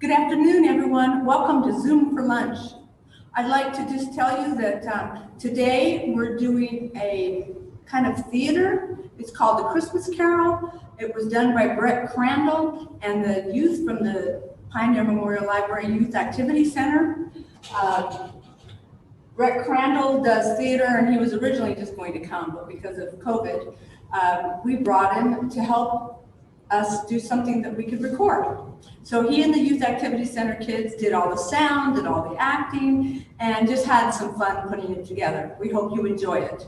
Good afternoon, everyone. Welcome to Zoom for Lunch. I'd like to just tell you that today we're doing a kind of theater. It's called The Christmas Carol. It was done by Crandall and the youth from the Pioneer Memorial Library Youth Activity Center. Brett Crandall does theater, and he was originally just going to come, but because of COVID, we brought him to help us do something that we could record. So he and the Youth Activity Center kids did all the sound, did all the acting, and just had some fun putting it together. We hope you enjoy it.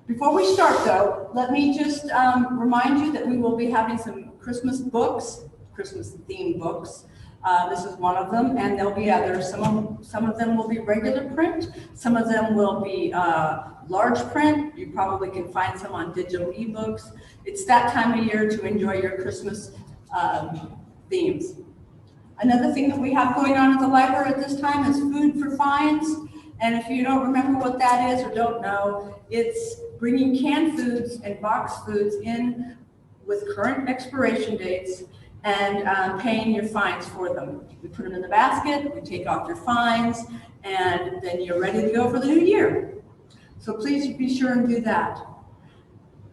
Before we start though, let me just remind you that we will be having some Christmas books, Christmas themed books. This is one of them, and there'll be others. Some of them will be regular print. Some of them will be large print. You probably can find some on digital ebooks. It's that time of year to enjoy your Christmas themes. Another thing that we have going on at the library at this time is Food for Fines. And if you don't remember what that is or don't know, it's bringing canned foods and boxed foods in with current expiration dates and paying your fines for them. We put them in the basket, we take off your fines, and then you're ready to go for the new year. So please be sure and do that.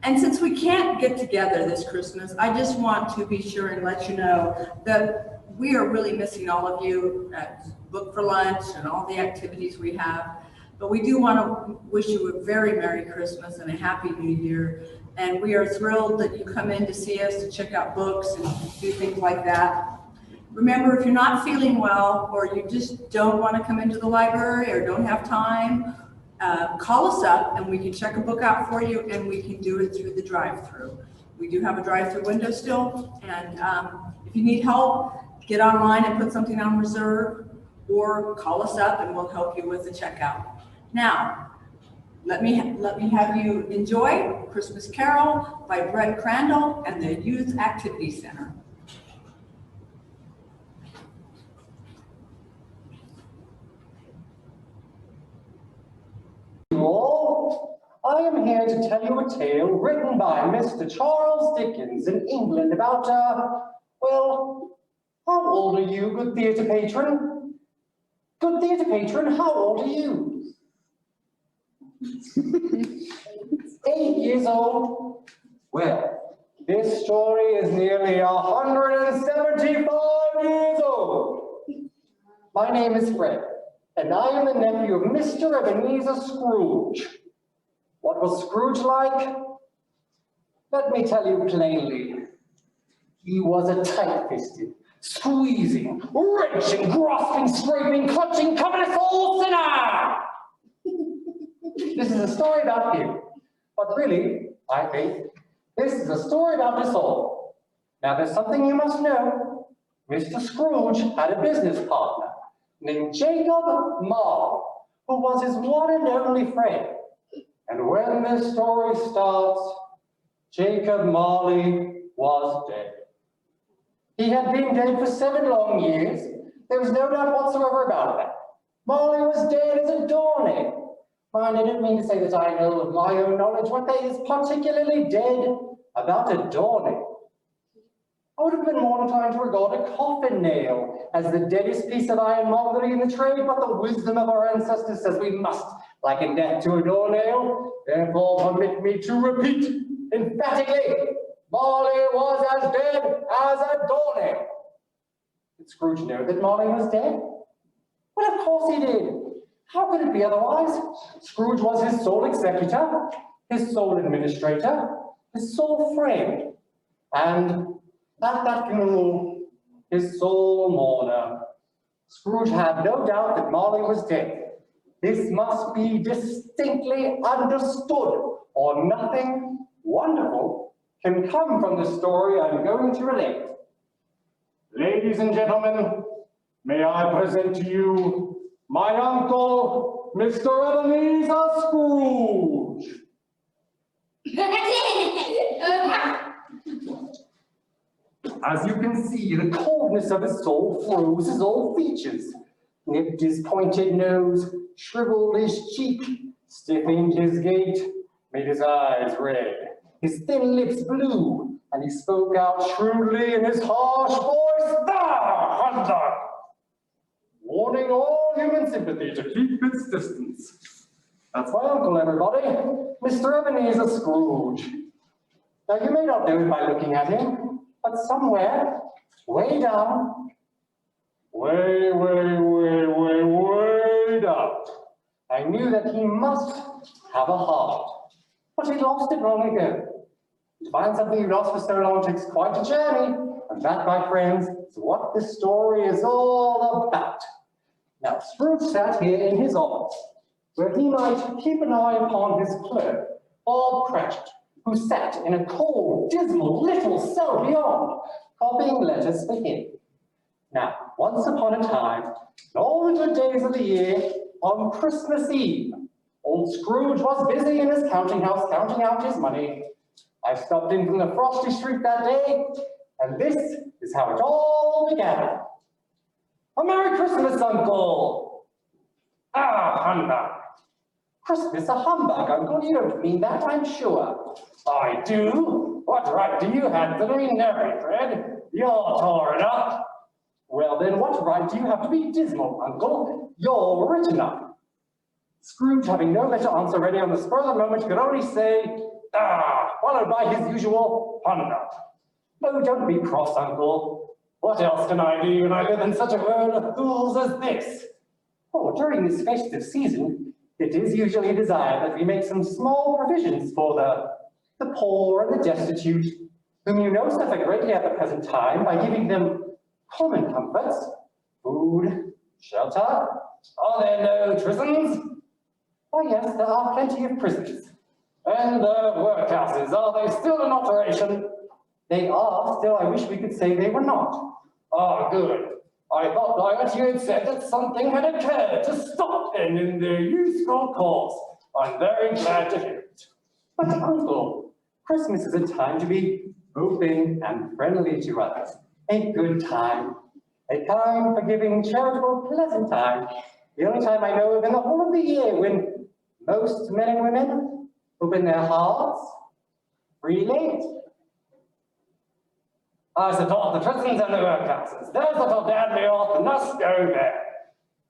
And since we can't get together this Christmas, I just want to be sure and let you know that we are really missing all of you at Book for Lunch and all the activities we have. But we do want to wish you a very Merry Christmas and a Happy New Year. And we are thrilled that you come in to see us, to check out books and do things like that. Remember, if you're not feeling well, or you just don't want to come into the library or don't have time, call us up and we can check a book out for you, and we can do it through the drive-through. We do have a drive-through window still, and if you need help, get online and put something on reserve, or call us up and we'll help you with the checkout. Now, let me have you enjoy Christmas Carol by Brett Crandall and the Youth Activity Center. All, I am here to tell you a tale written by Mr. Charles Dickens in England about, well, how old are you, good theatre patron? Good theatre patron, how old are you? 8 years old? Well, this story is nearly 175 years old. My name is Fred, and I am the nephew of Mr. Ebenezer Scrooge. What was Scrooge like? Let me tell you plainly. He was a tight-fisted, squeezing, wrenching, grasping, scraping, clutching, covetous old sinner! This is a story about him, but really, I think, this is a story about us all. Now, there's something you must know. Mr. Scrooge had a business partner named Jacob Marley, who was his one and only friend. And when this story starts, Jacob Marley was dead. He had been dead for 7 long years. There was no doubt whatsoever about that. Marley was dead as a doornail. Mind, I don't mean to say that I know of my own knowledge what they is particularly dead about a doornail. I would have been more inclined to regard a coffin nail as the deadest piece of ironmongery in the trade, but the wisdom of our ancestors says we must liken death to a doornail. Therefore, permit me to repeat emphatically, Marley was as dead as a doornail. Did Scrooge know that Marley was dead? Well, of course he did. How could it be otherwise? Scrooge was his sole executor, his sole administrator, his sole friend, and at that funeral, his sole mourner. Scrooge had no doubt that Marley was dead. This must be distinctly understood, or nothing wonderful can come from the story I'm going to relate. Ladies and gentlemen, may I present to you my uncle, Mr. Ebenezer Scrooge. As you can see, the coldness of his soul froze his old features, nipped his pointed nose, shriveled his cheek, stiffened his gait, made his eyes red, his thin lips blue, and he spoke out shrewdly in his harsh voice, "Thou humbug! Warning all human sympathy to keep its distance. That's my uncle, everybody, Mr. Ebenezer Scrooge. Now, you may not know it by looking at him, but somewhere, way down, way down, I knew that he must have a heart. But he lost it long ago. To find something you lost for so long takes quite a journey. And that, my friends, is what this story is all about. Now, Scrooge sat here in his office, where he might keep an eye upon his clerk, Bob Cratchit, who sat in a cold, dismal little cell beyond, copying letters for him. Now, once upon a time, in all the good days of the year, on Christmas Eve, old Scrooge was busy in his counting house counting out his money. I stopped in from the frosty street that day, and this is how it all began. A Merry Christmas, Uncle! Ah, humbug! Christmas a humbug, Uncle? You don't mean that, I'm sure. I do. What right do you have to be merry, Fred? You're torn up. Well, then, what right do you have to be dismal, Uncle? You're written up. Scrooge, having no better answer ready on the spur of the moment, could only say, ah, followed by his usual humbug. No, don't be cross, Uncle. What else can I do when I live in such a world of fools as this? Oh, during this festive season, it is usually desired that we make some small provisions for the poor and the destitute, whom you know suffer greatly at the present time by giving them common comforts, food, shelter. Are there no prisons? Oh yes, there are plenty of prisons. And the workhouses, are they still in operation? They are, still I wish we could say they were not. Ah, good. I thought by what you had said that something had occurred to stop them in their useful course. I'm very glad to hear it. But Uncle, Christmas is a time to be open and friendly to others. A good time. A kind, forgiving, charitable, pleasant time. The only time I know of in the whole of the year when most men and women open their hearts freely. I support the prisons and the workhouses. Those little damned off must go there.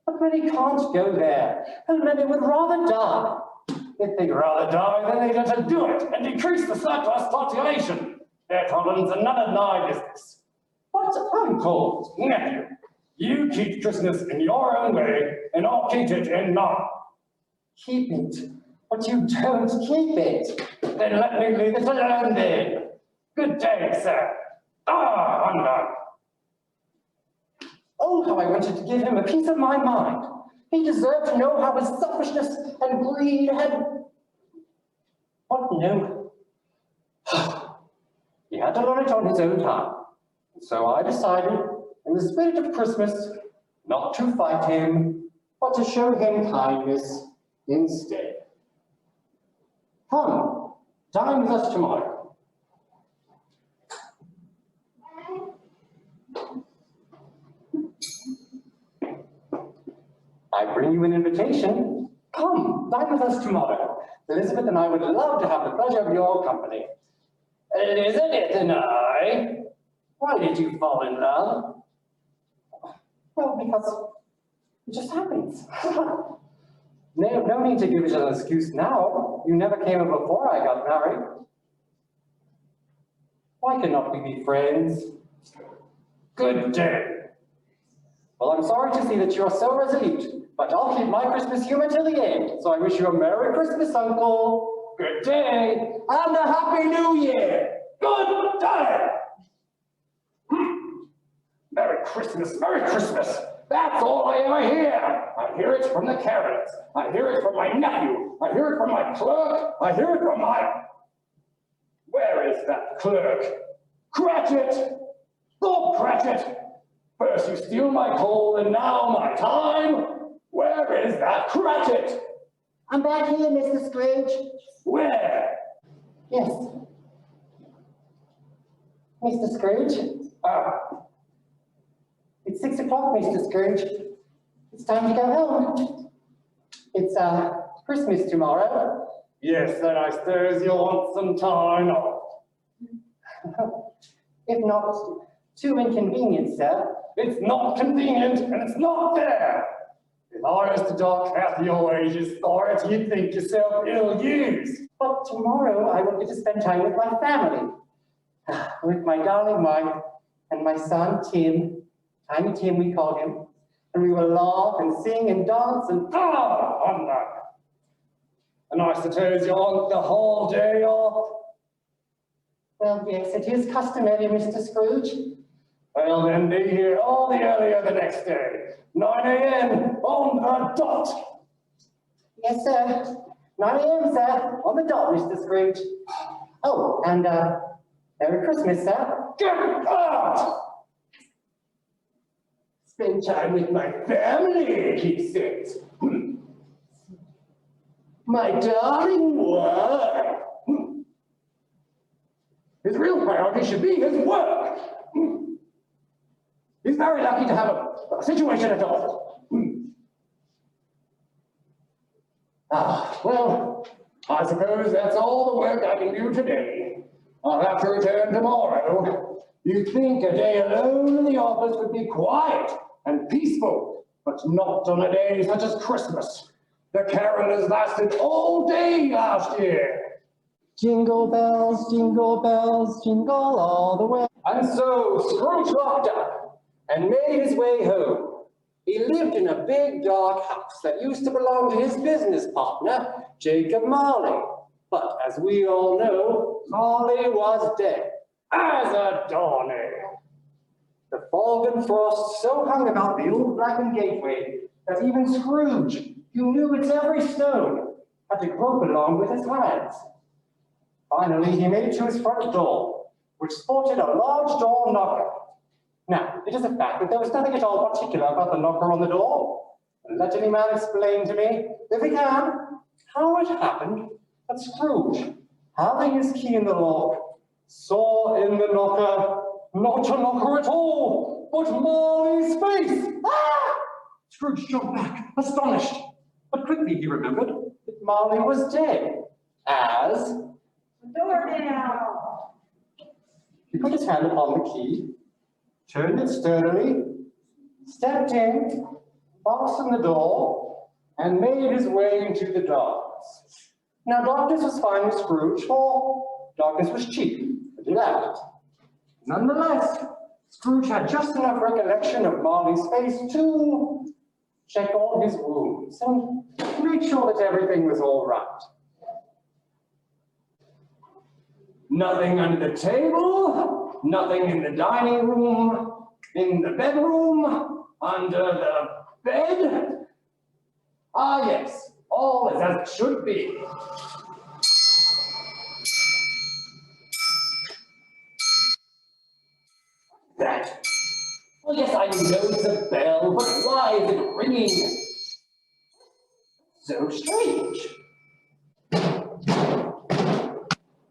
But many can't go there, and many would rather die. If they'd rather die, then they'd have to do it and decrease the surplus population. Their problems are none of my business. But Uncle, nephew, you keep Christmas in your own way, and I'll keep it in mine. Keep it, but you don't keep it. Then let me leave it alone then. Good day, sir. Ah, humbug. Oh, how I wanted to give him a piece of my mind. He deserved to know how his selfishness and greed had... What, no? He had to learn it on his own time. And so I decided, in the spirit of Christmas, not to fight him, but to show him kindness instead. Come, dine with us tomorrow. I bring you an invitation. Come, dine with us tomorrow. Elizabeth and I would love to have the pleasure of your company. Elizabeth and I? Why did you fall in love? Well, because it just happens. No need to give it an excuse now. You never came in before I got married. Why cannot we be friends? Good day. Well, I'm sorry to see that you are so resolute, but I'll keep my Christmas humor till the end. So I wish you a Merry Christmas, Uncle. Good day. And a Happy New Year. Good day. Merry Christmas, Merry Christmas. That's all I ever hear. I hear it from the carrots. I hear it from my nephew. I hear it from my clerk. I hear it from my... Where is that clerk? Cratchit! Bob Cratchit! First you steal my coal, and now my time. Where is that Cratchit? I'm back here, Mr. Scrooge. Where? Yes. Mr. Scrooge? It's 6 o'clock, Mr. Scrooge. It's time to go home. It's Christmas tomorrow. Yes, then I suppose you'll want some time off. If not, Too inconvenient, sir. It's not convenient and it's not fair. If I was to dock half your wages for it, you'd think yourself ill-used. But tomorrow I will get to spend time with my family. With my darling wife and my son, Tim. Tiny Tim, we call him. And we will laugh and sing and dance and... On that. And I suppose you want the whole day off? Well, yes, it is customary, Mr. Scrooge. Well, then be here all the earlier the next day. 9 a.m. on the dot. Yes, sir. 9 a.m., sir. On the dot, Mr. Scrooge. Oh, and, Merry Christmas, sir. Get out! Spend time with my family, he says. My darling wife. His real priority should be his work. He's very lucky to have a situation at all. Well, I suppose that's all the work I can do today. I'll have to return tomorrow. You'd think a day alone in the office would be quiet and peaceful, but not on a day such as Christmas. The carolers lasted all day last year. Jingle bells, jingle all the way. And so Scrooge locked up and made his way home. He lived in a big dark house that used to belong to his business partner, Jacob Marley. But as we all know, Marley was dead as a doornail. The fog and frost so hung about the old blackened gateway that even Scrooge, who knew its every stone, had to grope along with his hands. Finally, he made it to his front door, which sported a large door knocker. Now, it is a fact that there was nothing at all particular about the knocker on the door. Let any man explain to me, if he can, how it happened that Scrooge, having his key in the lock, saw in the knocker not a knocker at all, but Marley's face. Ah! Scrooge jumped back, astonished. But quickly he remembered that Marley was dead, as... Doornail! He put his hand upon the key, turned it sturdily, stepped in, fastened the door, and made his way into the darkness. Now, darkness was fine with Scrooge, for darkness was cheap, but he laughed. Nonetheless, Scrooge had just enough recollection of Marley's face to check all his wounds and make sure that everything was all right. Nothing under the table, nothing in the dining room, in the bedroom, under the bed. Ah, yes, all is as it should be. That. Well, yes, I know it's a bell, but why is it ringing? So strange.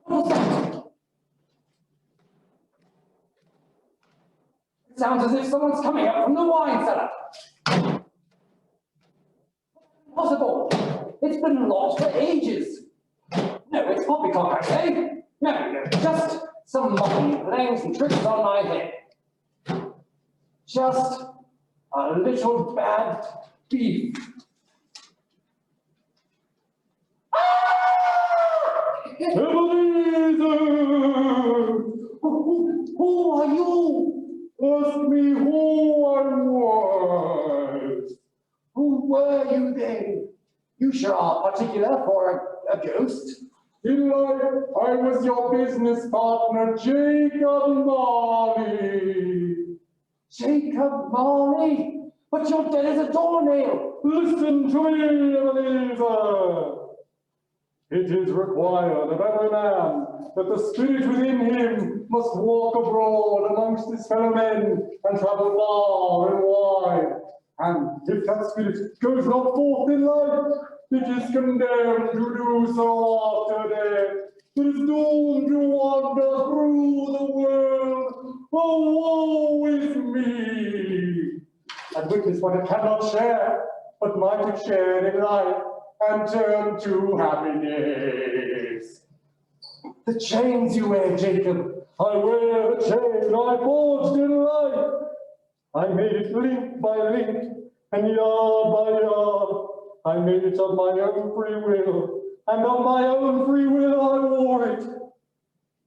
What was that? It sounds as if someone's coming up from the wine cellar. Impossible. It's been locked for ages. No, it's poppycock, I say. No, just some monkey playing some tricks on my head. Just a little bad beef. Ebenezer! Who are you? Ask me who I was. Who were you then? You sure are particular for a ghost. In life, I was your business partner, Jacob Marley. Jacob Marley? But you're dead as a doornail. Listen to me, Ebenezer. It is required of every man that the spirit within him must walk abroad amongst his fellow men and travel far and wide. And if that spirit goes not forth in life, it is condemned to do so after death. It is doomed to wander through the world. Oh, woe is me! And witness what it cannot share, but might have shared in life, and turn to happiness. The chains you wear, Jacob, I wear the chain I forged in life. I made it link by link and yard by yard. I made it of my own free will, and of my own free will I wore it.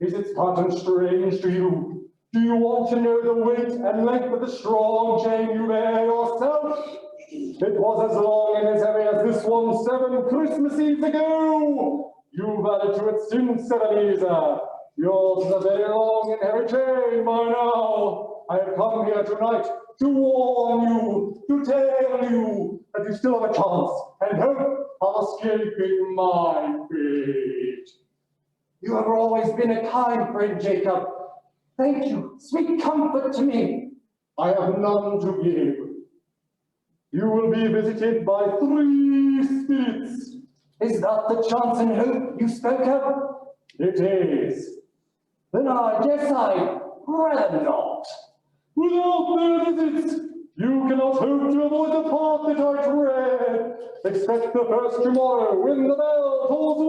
Is it pattern strange to you? Do you want to know the weight and length of the strong chain you bear yourself? It was as long and as heavy as this one 7 Christmas Eves ago. You've added to it since, Ebenezer. Yours is a very long and heavy chain by now. I have come here tonight to warn you, to tell you that you still have a chance and hope of escaping my fate. You have always been a kind friend, Jacob. Thank you. Sweet comfort to me. I have none to give. You will be visited by 3 spirits. Is that the chance and hope you spoke of? It is. Then I guess I'd rather not. Without their visits, you cannot hope to avoid the path that I tread. Expect the first tomorrow when the bell tolls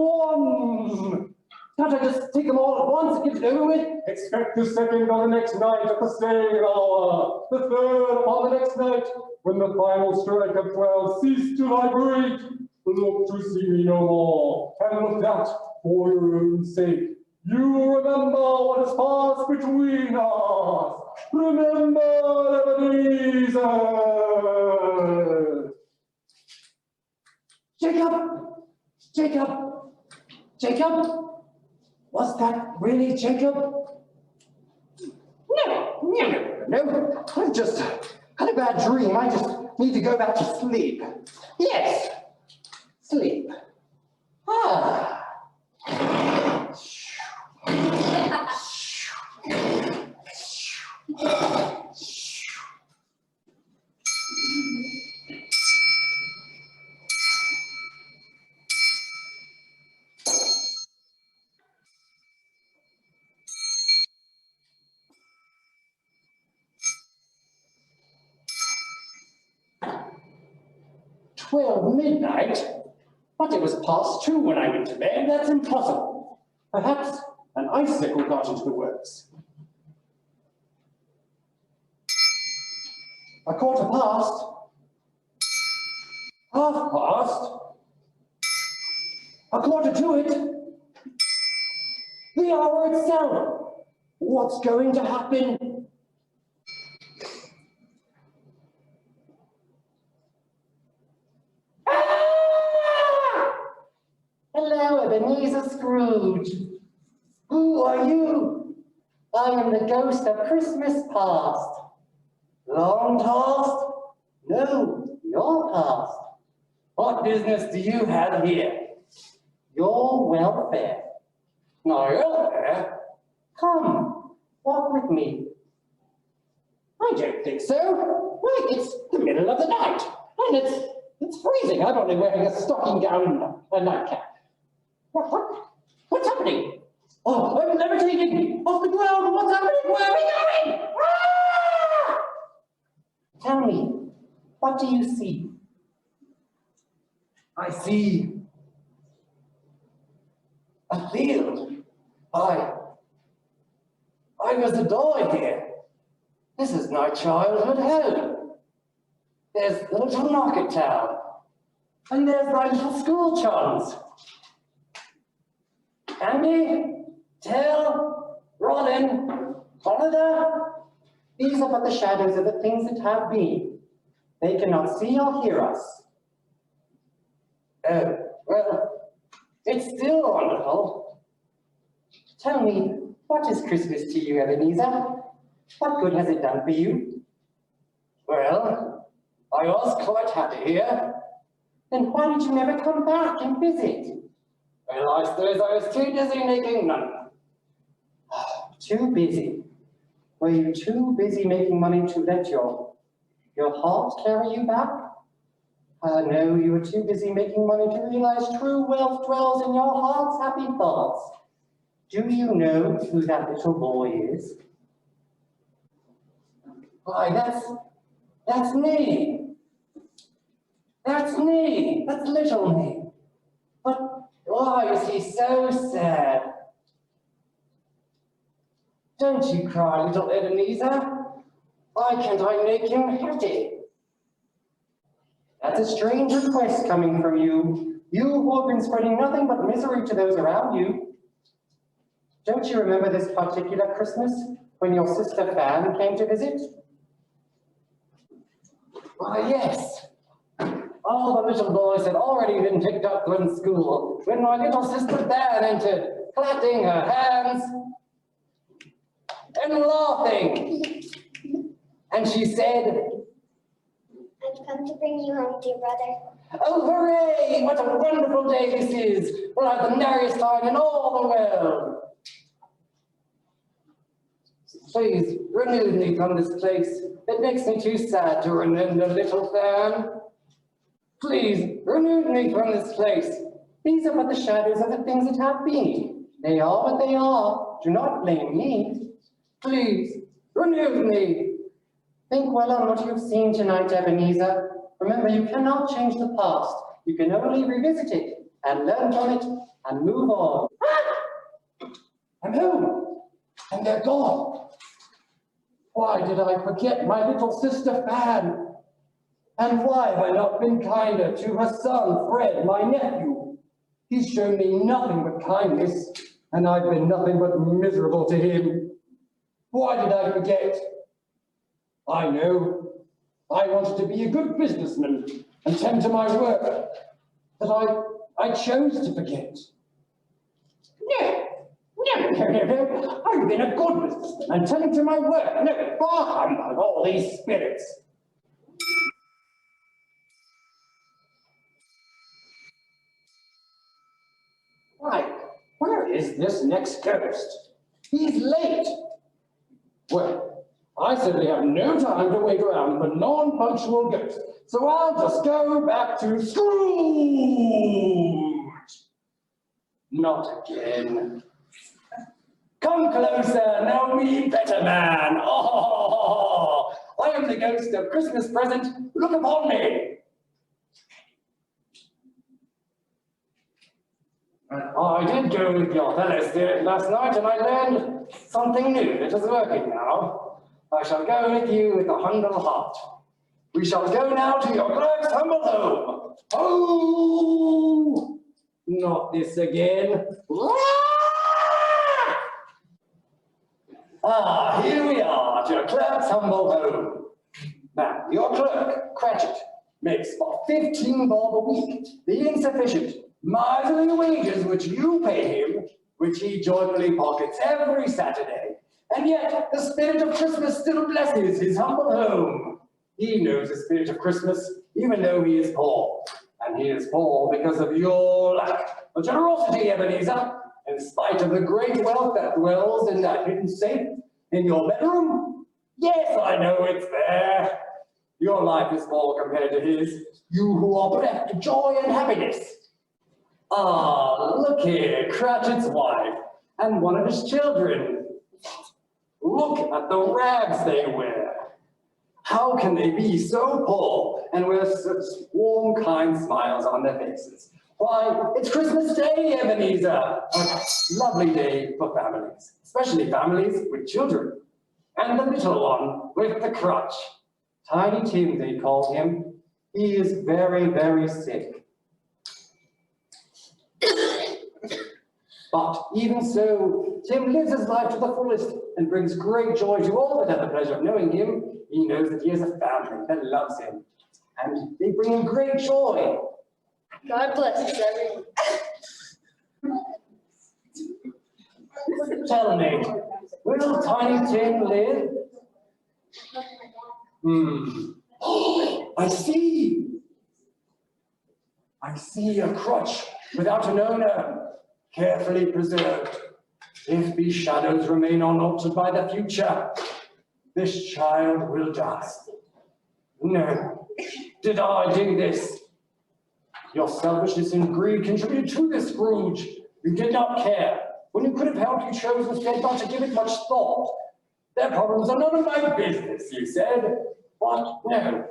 1. Can't I just take them all at once and get it over with? Expect the second on the next night at the same hour. The third upon the next night when the final strike of 12 ceased to vibrate. Look to see me no more, and look that for your own sake. You remember what has passed between us. Remember, Ebenezer. Jacob? Was that really Jacob? No. I've just had a bad dream. I just need to go back to sleep. Yes, sleep. Ah. 12 midnight? But it was past 2 when I went to bed. That's impossible. Perhaps an icicle got into the works. 1/4 past. 1/2 past. 1/4 to it. The hour itself. What's going to happen? Hello, Ebenezer Scrooge. Who are you? I am the ghost of Christmas past. Long past? No, your past. What business do you have here? Your welfare. My welfare? Come, walk with me. I don't think so. Why, it's the middle of the night, and it's freezing. I'm only wearing a stocking gown and a nightcap. What's happening? Oh, I'm levitating off the ground. What's happening? Where are we going? Ah! Tell me, what do you see? I see a field. I was a boy here. This is my childhood home. There's the little market town. And there's my little school chums. Andy, Till, Robin, Holiday. These are but the shadows of the things that have been. They cannot see or hear us. Oh, well, it's still wonderful. Tell me, what is Christmas to you, Ebenezer? What good has it done for you? Well, I was quite happy here. Then why did you never come back and visit? Well, I suppose I was too busy making money. Too busy? Were you too busy making money to let your heart carry you back? No, you were too busy making money to realize true wealth dwells in your heart's happy thoughts. Do you know who that little boy is? Why, that's me. That's me. That's little me. But why is he so sad? Don't you cry, little Ebenezer. Why can't I make him happy? That's a strange request coming from you. You who have been spreading nothing but misery to those around you. Don't you remember this particular Christmas when your sister Fan came to visit? Why, yes. All the little boys had already been picked up from school when my little sister Fan entered, clapping her hands and laughing. And she said, I've come to bring you home, dear brother. "Oh, hooray! What a wonderful day this is! We'll have the merriest time in all the world." Please, remove me from this place. It makes me too sad to remember little Fan. Please, remove me from this place. These are but the shadows of the things that have been. They are what they are. Do not blame me. Please, remove me. Think well on what you've seen tonight, Ebenezer. Remember, you cannot change the past. You can only revisit it and learn from it and move on. I'm home, and they're gone. Why did I forget my little sister Fan? And why have I not been kinder to her son, Fred, my nephew? He's shown me nothing but kindness, and I've been nothing but miserable to him. Why did I forget? I know. I wanted to be a good businessman and tend to my work, but I chose to forget. No. I've been a good businessman and tending to my work. No, far humbug, all these spirits. Why, where is this next ghost? He's late. Well, I simply have no time to wait around for non-punctual ghosts, so I'll just go back to Scrooge. Not again. Come closer, know me better, man. Oh, I am the ghost of Christmas present. Look upon me. I did go with your fellow spirit last night, and I learned something new that is working now. I shall go with you with a humble heart. We shall go now to your clerk's humble home. Oh, not this again. Ah, here we are at your clerk's humble home. Now, your clerk, Cratchit, makes but 15 bob a week, the insufficient, miserly wages which you pay him, which he joyfully pockets every Saturday. And yet, the spirit of Christmas still blesses his humble home. He knows the spirit of Christmas, even though he is poor. And he is poor because of your lack of generosity, Ebenezer, in spite of the great wealth that dwells in that hidden safe in your bedroom. Yes, I know it's there. Your life is small compared to his. You who are bereft of joy and happiness. Ah, look here, Cratchit's wife and one of his children. Look at the rags they wear. How can they be so poor and wear such warm, kind smiles on their faces? Why, it's Christmas Day, Ebenezer. A lovely day for families, especially families with children. And the little one with the crutch. Tiny Tim, they call him. He is very, very sick. But even so, Tim lives his life to the fullest and brings great joy to all that have the pleasure of knowing him. He knows that he has a family that loves him, and they bring him great joy. God bless us, everyone. Tell me, will Tiny Tim live? I see. I see a crutch without an owner, carefully preserved. If these shadows remain unaltered by the future, this child will die. No, did I do this? Your selfishness and greed contributed to this, Scrooge. You did not care. When you could have helped, you chose instead not to give it much thought. Their problems are none of my business, you said. But no.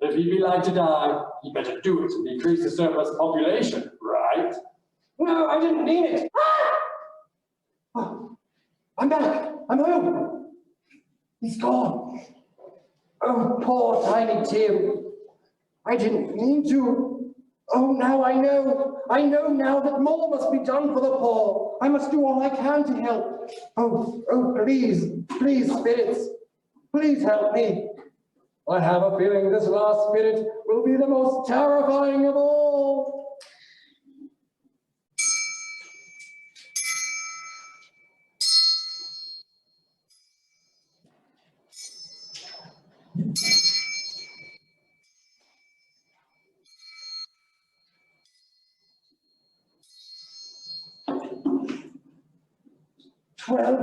If he'd be like to die, he'd better do it and decrease the surplus population, right? No, I didn't mean it. Oh, I'm back. I'm home. He's gone. Oh, poor Tiny Tim. I didn't mean to. Oh, now I know. I know now that more must be done for the poor. I must do all I can to help. Oh, please, please, spirits, please help me. I have a feeling this last spirit will be the most terrifying of all.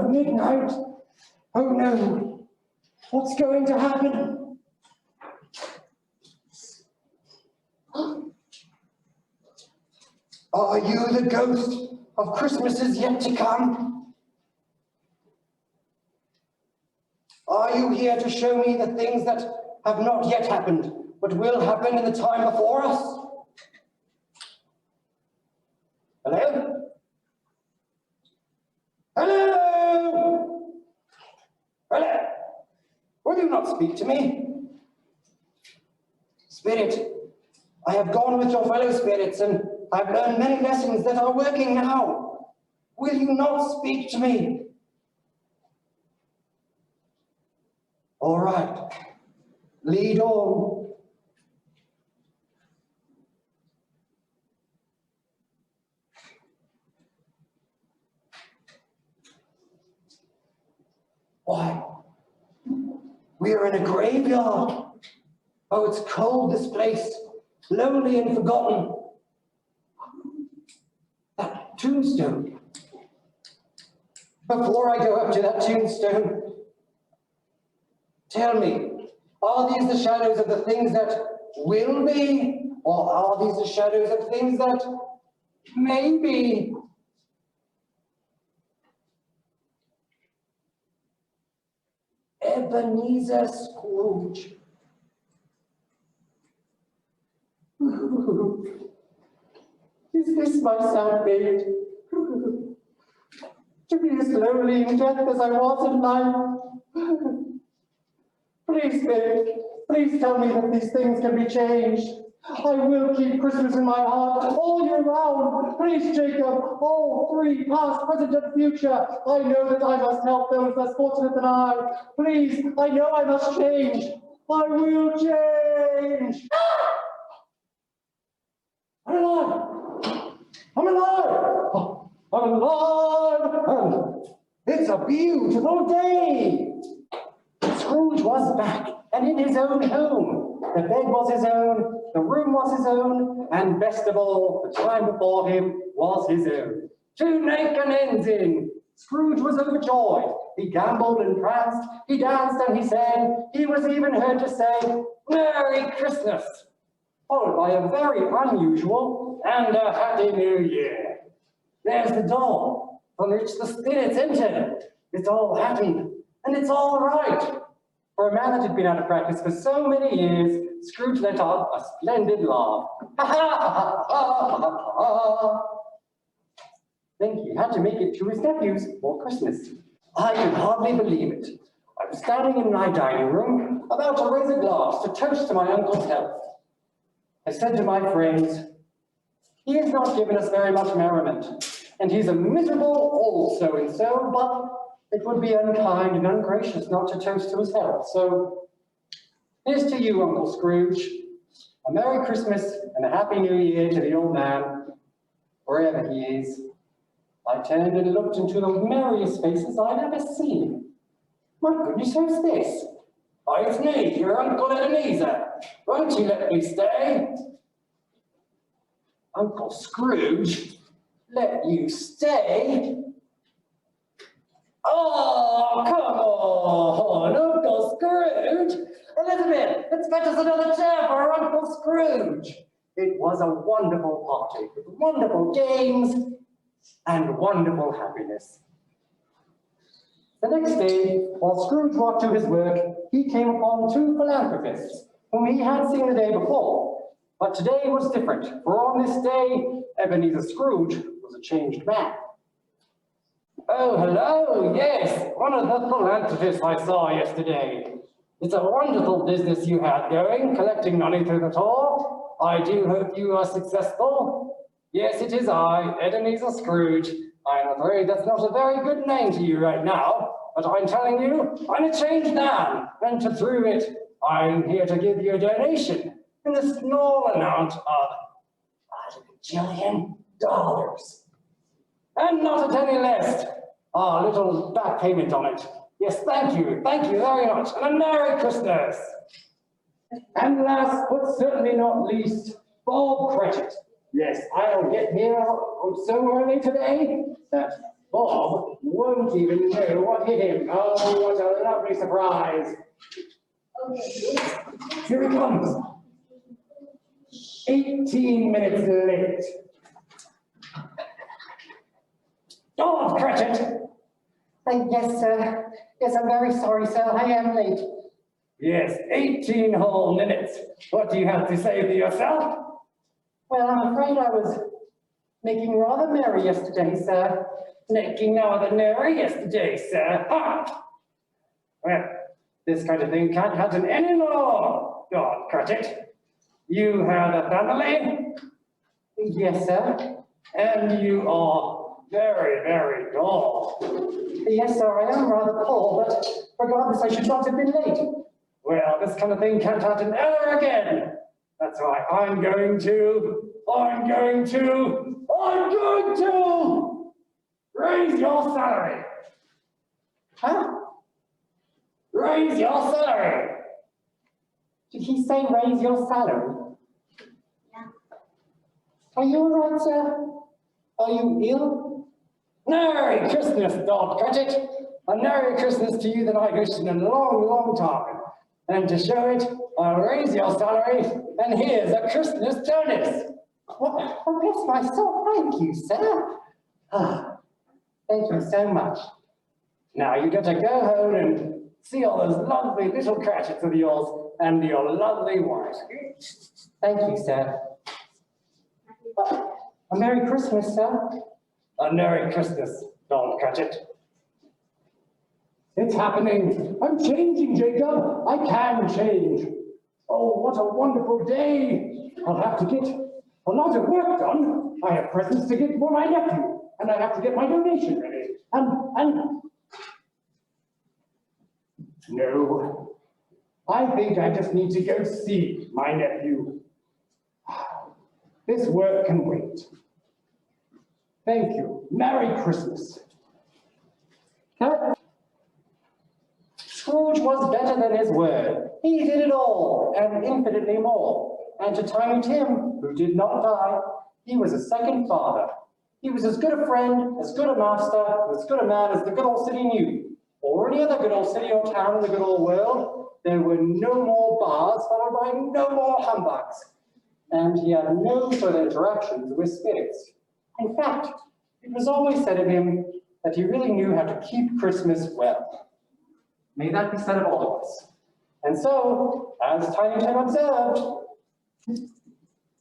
Midnight. Oh no, what's going to happen? Are you the ghost of Christmases yet to come? Are you here to show me the things that have not yet happened, but will happen in the time before us? Hello? Hello? Hello? Will you not speak to me? Spirit, I have gone with your fellow spirits and I've learned many lessons that are working now. Will you not speak to me? All right, lead on. Why? We're in a graveyard. Oh, it's cold, this place, lonely and forgotten. That tombstone. Before I go up to that tombstone, tell me, are these the shadows of the things that will be, or are these the shadows of things that may be? Ebenezer Scrooge. Is this my sad fate? To be as lonely in death as I was in life? Please, babe, please tell me that these things can be changed. I will keep Christmas in my heart all year round. Please, Jacob, all three, past, present, and future. I know that I must help those less fortunate than I. Please, I know I must change. I will change. I'm alive. I'm alive. I'm alive. And it's a beautiful day. Scrooge was back and in his own home. The bed was his own, the room was his own, and best of all, the time before him was his own. To make an end in. Scrooge was overjoyed. He gambled and pranced, he danced and he sang. He was even heard to say, "Merry Christmas," followed by a very unusual and a Happy New Year. There's the door from which the spirits entered. It's all happened, and it's all right. For a man that had been out of practice for so many years, Scrooge let out a splendid laugh. Ha ha ha ha ha. Then he had to make it to his nephews for Christmas. I can hardly believe it. I was standing in my dining room, about to raise a glass to toast to my uncle's health. I said to my friends, "He has not given us very much merriment, and he's a miserable old so-and-so, but it would be unkind and ungracious not to toast to his health. So here's to you, Uncle Scrooge. A Merry Christmas and a Happy New Year to the old man, wherever he is." I turned and looked into the merriest faces I'd ever seen. My goodness, who's this? "Why, it's me, your Uncle Ebenezer. Won't you let me stay?" Uncle Scrooge? Let you stay? Oh, come on, Uncle Scrooge. Elizabeth, let's fetch us another chair for Uncle Scrooge. It was a wonderful party with wonderful games and wonderful happiness. The next day, while Scrooge walked to his work, he came upon two philanthropists whom he had seen the day before. But today was different, for on this day, Ebenezer Scrooge was a changed man. Oh, hello, yes, one of the philanthropists I saw yesterday. It's a wonderful business you had going, collecting money through the tour. I do hope you are successful. Yes, it is I, Ebenezer Scrooge. I'm afraid that's not a very good name to you right now, but I'm telling you, I'm a changed man, and to prove it, I'm here to give you a donation in the small amount of $1 bajillion. And not a penny less. A little back payment on it. Yes, thank you very much, and a Merry Christmas. And last but certainly not least, Bob Cratchit. Yes, I'll get here so early today that Bob won't even know what hit him. Oh, what a lovely surprise. Here he comes. 18 minutes late. Bob Cratchit. Yes, sir. Yes, I'm very sorry, sir. I am late. Yes, 18 whole minutes. What do you have to say for yourself? Well, I'm afraid I was making rather merry yesterday, sir. Making rather merry yesterday, sir. Ha! Well, this kind of thing can't happen anymore, Bob Cratchit. You have a family, Yes, sir. and you are very, very tall. Yes, sir, I am rather poor, but regardless, I should not have been late. Well, this kind of thing can't happen ever again. That's why I'm going to raise your salary. Huh? Raise your salary. Did he say raise your salary? Yeah. Are you all right, sir? Are you ill? Merry Christmas, Bob Cratchit. A Merry Christmas to you that I've wished in a long, long time. And to show it, I'll raise your salary, and here's a Christmas bonus. Well, bless my soul, thank you, sir. Ah, thank you so much. Now you get to go home and see all those lovely little Cratchits of yours and your lovely wife. Thank you, sir. A Merry Christmas, sir. A Merry Christmas, Bob Cratchit. It's happening. I'm changing, Jacob. I can change. Oh, what a wonderful day. I'll have to get a lot of work done. I have presents to get for my nephew, and I have to get my donation ready. And no, I think I just need to go see my nephew. This work can wait. Thank you. Merry Christmas. Scrooge was better than his word. He did it all, and infinitely more. And to Tiny Tim, who did not die, he was a second father. He was as good a friend, as good a master, as good a man as the good old city knew, or any other good old city or town in the good old world. There were no more bars, followed by no more humbugs. And he had no further interactions with spirits. In fact, it was always said of him that he really knew how to keep Christmas well. May that be said of all of us. And so, as Tiny Tim observed,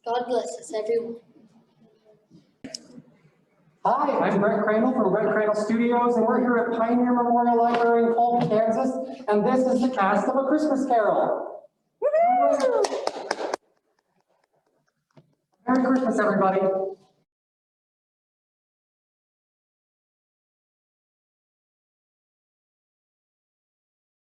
God bless us, everyone. hi, I'm Brett Crandall from Brett Crandall Studios, and we're here at Pioneer Memorial Library in Colton, Kansas, and this is the cast of A Christmas Carol. Merry Christmas, everybody.